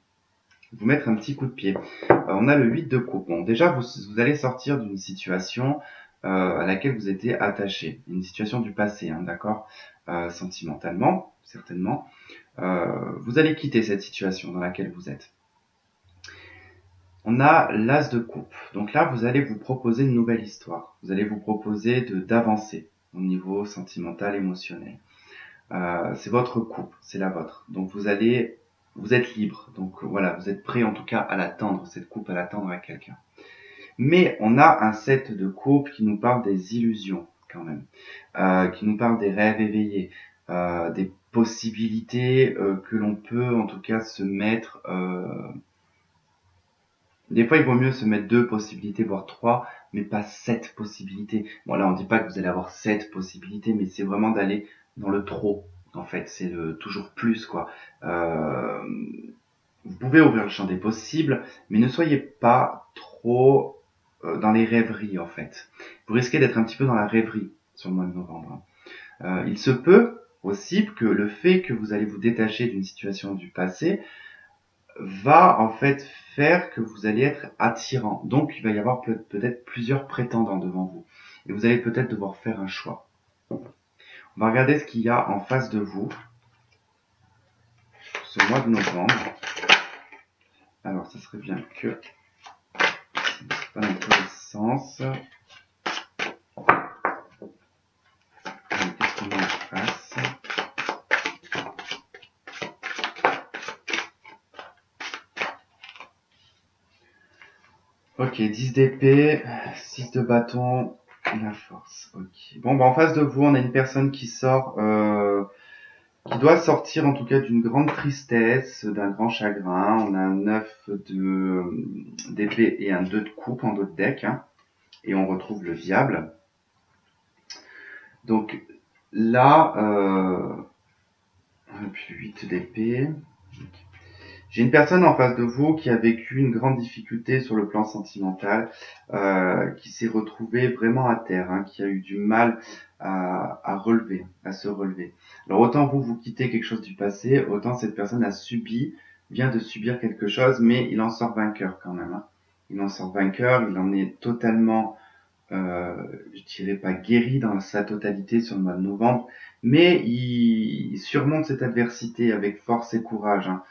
vous mettre un petit coup de pied. On a le 8 de coupe. Bon, déjà, vous allez sortir d'une situation à laquelle vous étiez attaché. Une situation du passé, hein, d'accord, sentimentalement, certainement. Vous allez quitter cette situation dans laquelle vous êtes. On a l'as de coupe. Donc là, vous allez vous proposer une nouvelle histoire. Vous allez vous proposer d'avancer au niveau sentimental, émotionnel. C'est votre coupe, c'est la vôtre. Donc vous êtes libre. Donc voilà, vous êtes prêt en tout cas à l'attendre, cette coupe, à l'attendre à quelqu'un. Mais on a un 7 de coupe qui nous parle des illusions quand même, qui nous parle des rêves éveillés, des possibilités que l'on peut en tout cas se mettre. Des fois, il vaut mieux se mettre 2 possibilités, voire 3, mais pas 7 possibilités. Bon, là, on dit pas que vous allez avoir 7 possibilités, mais c'est vraiment d'aller dans le trop. En fait, c'est le toujours plus, quoi. Vous pouvez ouvrir le champ des possibles, mais ne soyez pas trop dans les rêveries, en fait. Vous risquez d'être un petit peu dans la rêverie sur le mois de novembre. Il se peut aussi que le fait que vous allez vous détacher d'une situation du passé va en fait faire que vous allez être attirant. Donc, il va y avoir peut-être plusieurs prétendants devant vous. Et vous allez peut-être devoir faire un choix. On va regarder ce qu'il y a en face de vous ce mois de novembre. Alors, ça serait bien que pas dans tous les sens. Qu'est-ce qu'on a en face? Ok, 10 d'épée, 6 de bâton, la force. Ok. Bon, bah en face de vous, on a une personne qui sort, qui doit sortir en tout cas d'une grande tristesse, d'un grand chagrin. On a un 9 d'épée et un 2 de coupe en dos de deck. Hein, et on retrouve le diable. Donc là, et puis 8 d'épée. J'ai une personne en face de vous qui a vécu une grande difficulté sur le plan sentimental, qui s'est retrouvée vraiment à terre, hein, qui a eu du mal à se relever. Alors autant vous quittez quelque chose du passé, autant cette personne vient de subir quelque chose, mais il en sort vainqueur quand même. Hein. Il en sort vainqueur, il en est totalement, je dirais pas guéri dans sa totalité sur le mois de novembre, mais il surmonte cette adversité avec force et courage. Hein.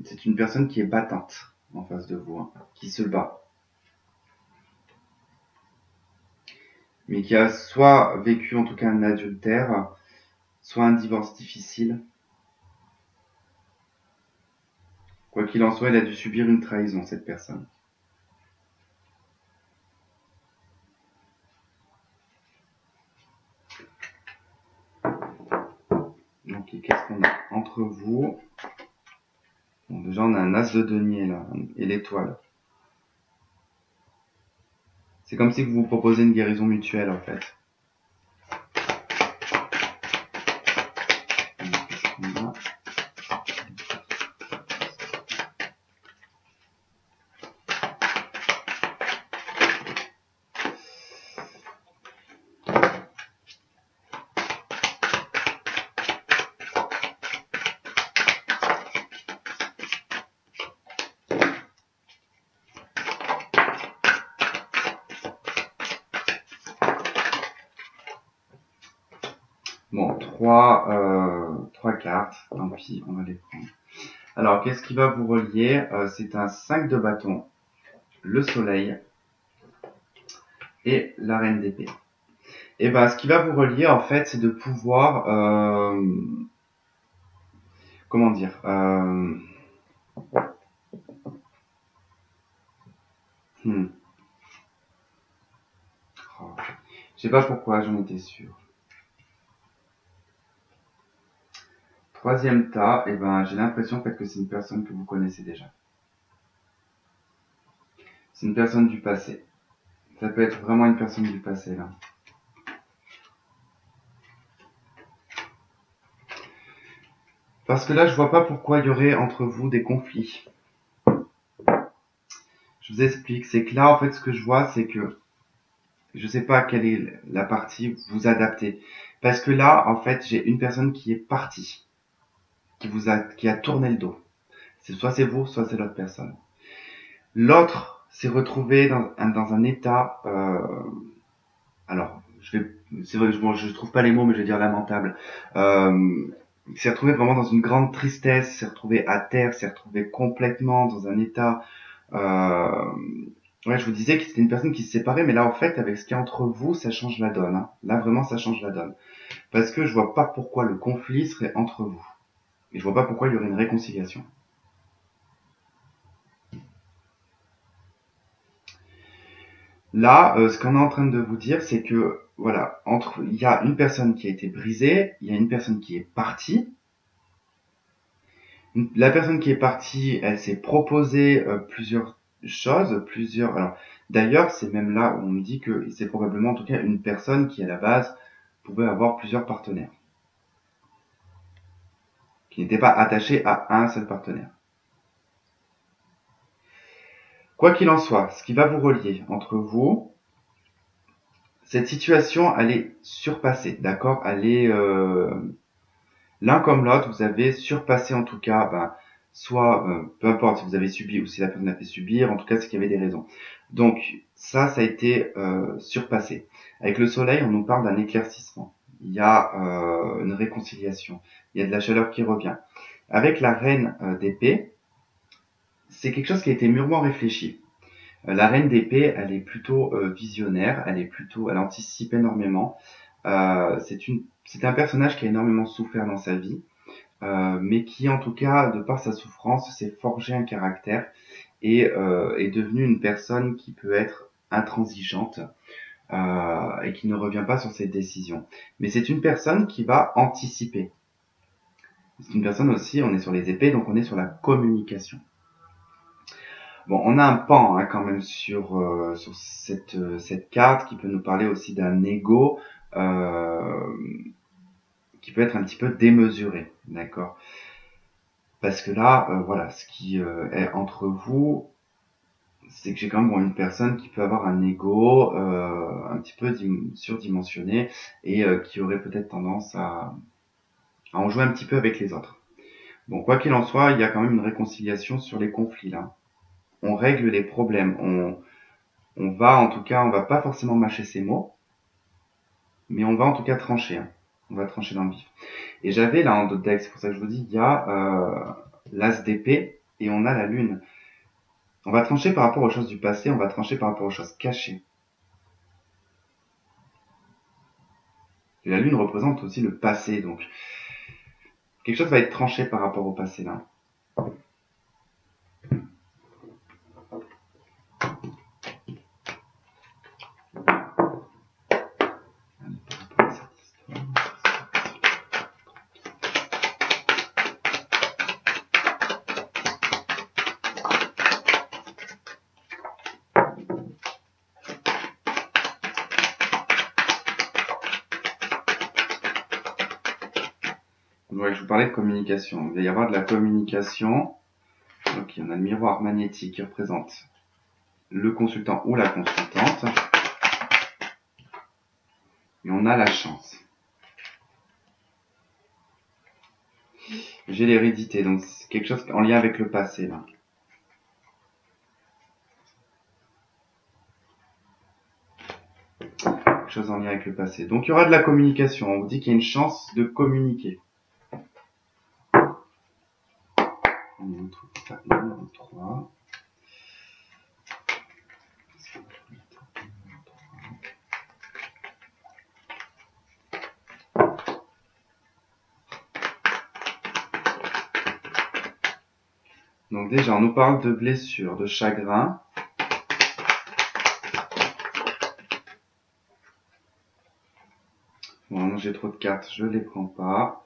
C'est une personne qui est battante en face de vous, hein, qui se bat. Mais qui a soit vécu en tout cas un adultère, soit un divorce difficile. Quoi qu'il en soit, elle a dû subir une trahison, cette personne. Donc, qu'est-ce qu'on a entre vous? Bon, déjà, on a un as de denier là, et l'étoile. C'est comme si vous vous proposez une guérison mutuelle en fait. Qu'est-ce qu'on a? Bon, trois cartes, tant pis, on va les prendre. Alors, qu'est-ce qui va vous relier? C'est un 5 de bâton, le soleil et la reine d'épée. Et ben, ce qui va vous relier, en fait, c'est de pouvoir, comment dire, Oh, je sais pas pourquoi, j'en étais sûr. Troisième tas, et ben, j'ai l'impression en fait que c'est une personne que vous connaissez déjà. C'est une personne du passé. Ça peut être vraiment une personne du passé là. Parce que là, je vois pas pourquoi il y aurait entre vous des conflits. Je vous explique, c'est que là, en fait, ce que je vois, c'est que je sais pas quelle est la partie vous adaptez. Parce que là, en fait, j'ai une personne qui est partie, qui a tourné le dos. Soit c'est vous, soit c'est l'autre personne. L'autre s'est retrouvé dans un état, alors, c'est vrai que je trouve pas les mots, mais je vais dire lamentable. S'est retrouvé vraiment dans une grande tristesse, s'est retrouvé à terre, s'est retrouvé complètement dans un état. Ouais, je vous disais que c'était une personne qui se séparait, mais là en fait, avec ce qui est entre vous, ça change la donne. Hein. Là vraiment, ça change la donne, parce que je vois pas pourquoi le conflit serait entre vous, et je vois pas pourquoi il y aurait une réconciliation. Là, ce qu'on est en train de vous dire, c'est que voilà, il y a une personne qui a été brisée, il y a une personne qui est partie. La personne qui est partie, elle s'est proposé plusieurs choses, plusieurs. Alors, d'ailleurs, c'est même là où on me dit que c'est probablement en tout cas une personne qui à la base pouvait avoir plusieurs partenaires, qui n'était pas attachée à un seul partenaire. Quoi qu'il en soit, ce qui va vous relier entre vous, cette situation, elle est surpassée, d'accord? Elle est l'un comme l'autre, vous avez surpassé en tout cas, soit, peu importe si vous avez subi ou si la personne a fait subir, en tout cas c'est qu'il y avait des raisons. Donc ça a été surpassé. Avec le soleil, on nous parle d'un éclaircissement. Il y a une réconciliation. Il y a de la chaleur qui revient. Avec la reine d'épée, c'est quelque chose qui a été mûrement réfléchi. La reine d'épée, elle est plutôt visionnaire, elle anticipe énormément. C'est un personnage qui a énormément souffert dans sa vie, mais qui, en tout cas, de par sa souffrance, s'est forgé un caractère et est devenu une personne qui peut être intransigeante et qui ne revient pas sur ses décisions. Mais c'est une personne qui va anticiper. C'est une personne aussi, on est sur les épées, donc on est sur la communication. Bon, on a un pan hein, quand même sur cette carte qui peut nous parler aussi d'un ego qui peut être un petit peu démesuré, d'accord? Parce que là, voilà, ce qui est entre vous, c'est que j'ai quand même une personne qui peut avoir un ego un petit peu surdimensionné et qui aurait peut-être tendance à en jouer un petit peu avec les autres. Bon, quoi qu'il en soit, il y a quand même une réconciliation sur les conflits là. On règle les problèmes, on va en tout cas, on va pas forcément mâcher ses mots, mais on va en tout cas trancher. Hein. On va trancher dans le vif. Et j'avais là en d'autres decks, c'est pour ça que je vous dis, il y a l'as d'épée et on a la lune. On va trancher par rapport aux choses du passé, on va trancher par rapport aux choses cachées. Et la lune représente aussi le passé, donc quelque chose va être tranché par rapport au passé là. Ouais, je vous parlais de communication. Il va y avoir de la communication. Ok, on a le miroir magnétique qui représente le consultant ou la consultante. Et on a la chance. J'ai l'hérédité, donc c'est quelque chose en lien avec le passé là. Quelque chose en lien avec le passé. Donc il y aura de la communication. On vous dit qu'il y a une chance de communiquer. On trouve ça numéro 3. Donc déjà, on nous parle de blessures, de chagrin. Bon, j'ai trop de cartes, je les prends pas.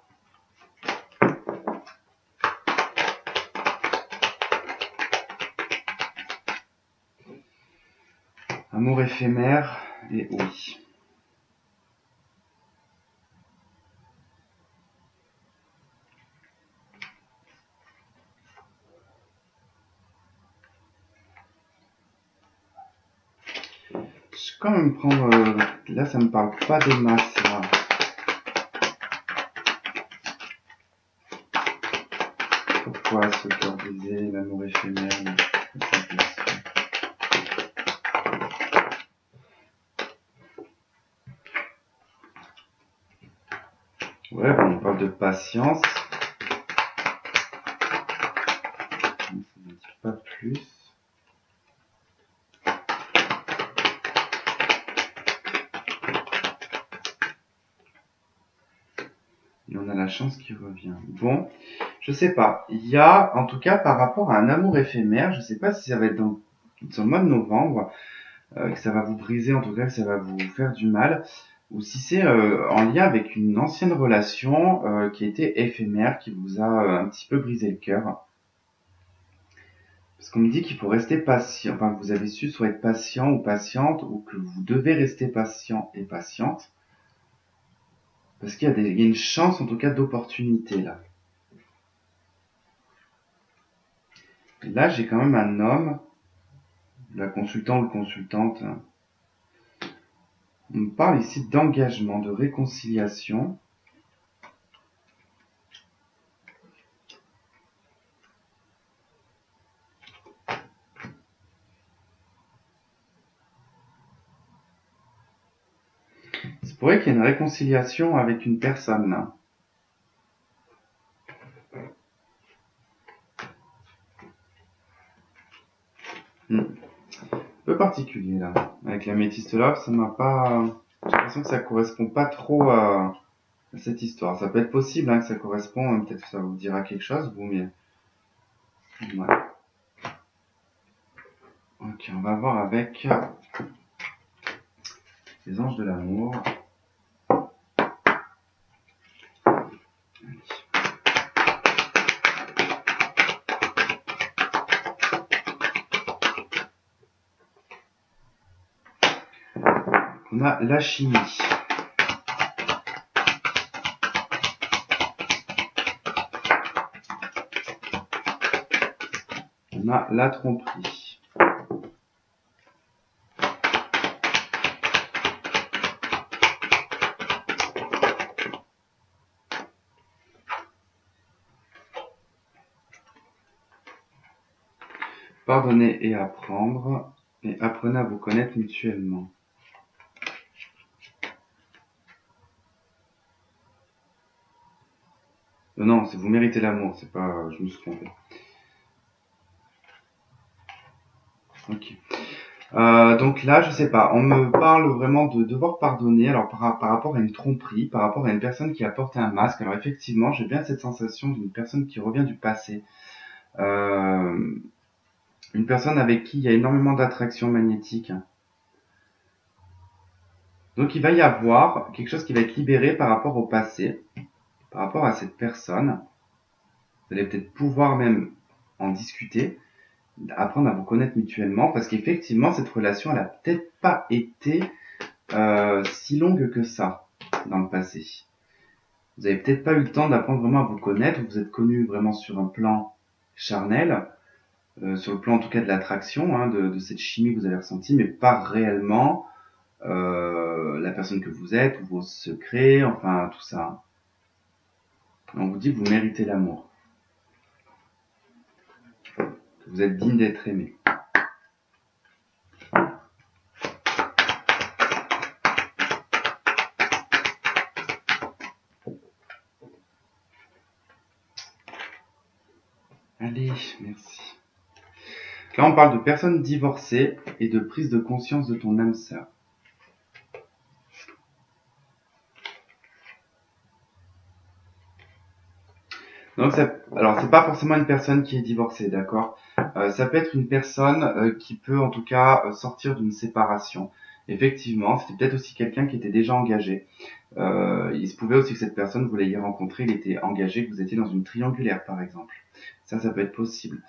Amour éphémère et oui. Je vais quand même prendre... là, ça me parle pas des masses, là. quoi ce cœur brisé, l'amour éphémère, ouais, bon, on parle de patience. Ça ne dit pas plus. Et on a la chance qui revient. Bon, je sais pas. Il y a, en tout cas, par rapport à un amour éphémère, je sais pas si ça va être dans le mois de novembre, que ça va vous briser, en tout cas, que ça va vous faire du mal, ou si c'est en lien avec une ancienne relation qui était éphémère, qui vous a un petit peu brisé le cœur. Parce qu'on me dit qu'il faut rester patient, enfin que vous avez su soit être patient ou patiente, ou que vous devez rester patient et patiente. Parce qu'il y a, il y a une chance en tout cas d'opportunité là. Et là j'ai quand même un homme, la consultant ou le consultante. On me parle ici d'engagement, de réconciliation. C'est pourrait qu'il y ait une réconciliation avec une personne là. Un peu particulier là. Avec la métiste love, ça m'a pas. J'ai l'impression que ça correspond pas trop à cette histoire. Ça peut être possible hein, que ça correspond, peut-être que ça vous dira quelque chose, vous, mais. Ouais. Ok, on va voir avec les anges de l'amour. On a la chimie. On a la tromperie. Pardonnez et apprendre, et apprenez à vous connaître mutuellement. Non, c'est vous méritez l'amour, c'est pas, je me suis trompé. Ok. Donc là, je sais pas, on me parle vraiment de devoir pardonner, alors par rapport à une tromperie, par rapport à une personne qui a porté un masque. Alors effectivement, j'ai bien cette sensation d'une personne qui revient du passé. Une personne avec qui il y a énormément d'attraction magnétique. Donc il va y avoir quelque chose qui va être libéré par rapport au passé, par rapport à cette personne. Vous allez peut-être pouvoir même en discuter, apprendre à vous connaître mutuellement, parce qu'effectivement, cette relation, elle a peut-être pas été si longue que ça dans le passé. Vous avez peut-être pas eu le temps d'apprendre vraiment à vous connaître, vous êtes connus vraiment sur un plan charnel, sur le plan en tout cas de l'attraction, hein, de cette chimie que vous avez ressentie, mais pas réellement la personne que vous êtes, vos secrets, enfin tout ça. On vous dit que vous méritez l'amour, que vous êtes digne d'être aimé. Allez, merci. Là, on parle de personnes divorcées et de prise de conscience de ton âme sœur. Donc, alors, c'est pas forcément une personne qui est divorcée, d'accord. Ça peut être une personne qui peut, en tout cas, sortir d'une séparation. Effectivement, c'était peut-être aussi quelqu'un qui était déjà engagé. Il se pouvait aussi que cette personne, vous l'ayez rencontré, il était engagé, que vous étiez dans une triangulaire, par exemple. Ça peut être possible.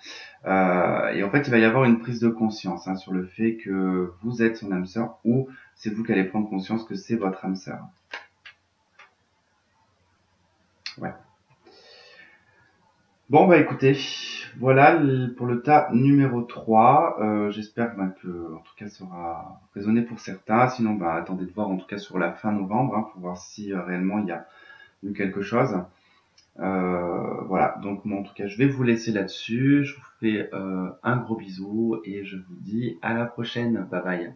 Et en fait, il va y avoir une prise de conscience hein, sur le fait que vous êtes son âme sœur, ou c'est vous qui allez prendre conscience que c'est votre âme sœur. Ouais. Bon, bah écoutez, voilà pour le tas numéro 3. J'espère que, en tout cas, ça aura résonné pour certains. Sinon, bah, attendez de voir, en tout cas, sur la fin novembre, hein, pour voir si réellement il y a eu quelque chose. Voilà. Voilà, donc moi en tout cas je vais vous laisser là-dessus. Je vous fais un gros bisou et je vous dis à la prochaine. Bye bye.